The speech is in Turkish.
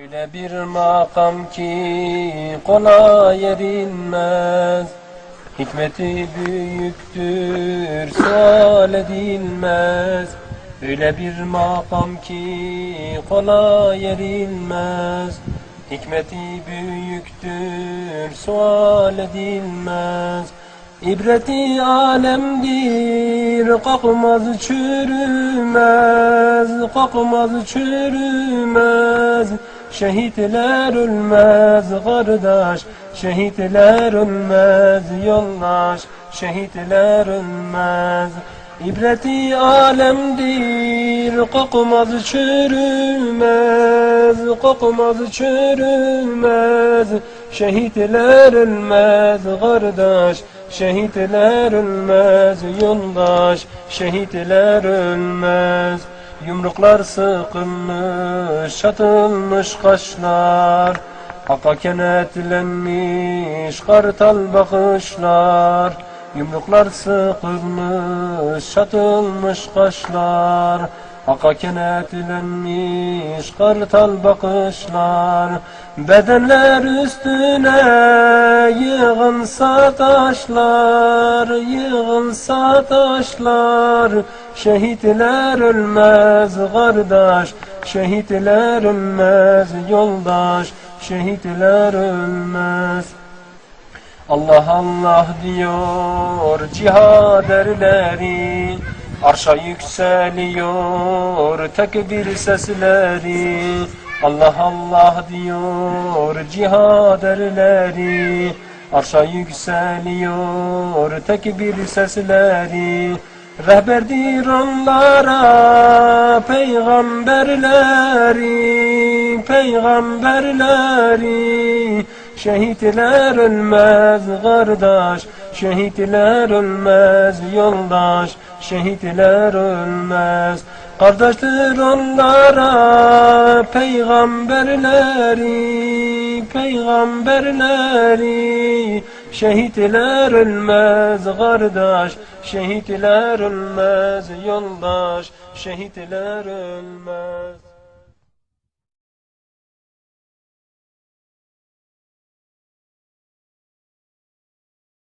Öyle bir makam ki kolay erinmez, hikmeti büyüktür, sual edilmez. Öyle bir makam ki kolay erinmez, hikmeti büyüktür, sual edilmez. İbreti alemdir, kalkmaz çürümez, kalkmaz çürümez. Şehitler ölmez kardeş, şehitler ölmez yoldaş, şehitler ölmez. İbreti alemdir, kalkmaz çürümez, kalkmaz çürümez. Şehitler ölmez kardeş, şehitler ölmez yoldaş, şehitler ölmez. Yumruklar sıkılmış, çatılmış kaşlar, Hakka kenetlenmiş kartal bakışlar. Yumruklar sıkılmış, çatılmış kaşlar, Hakka kenetlenmiş kartal bakışlar. Bedenler üstüne yığılsa taşlar, yığılsa taşlar. Şehitler ölmez kardeş, şehitler ölmez yoldaş, şehitler ölmez. Allah Allah diyor cihad erleri, arşa yükseliyor tekbir sesleri. Allah Allah diyor cihad erleri, arşa yükseliyor tekbir sesleri. Rehberdir onlara peygamberleri, peygamberleri. Şehitler ölmez kardeş, şehitler ölmez yoldaş, şehitler ölmez. Kardeştir onlara peygamberleri, peygamberleri. Şehitler ölmez kardeş, şehitler ölmez yoldaş, şehitler ölmez.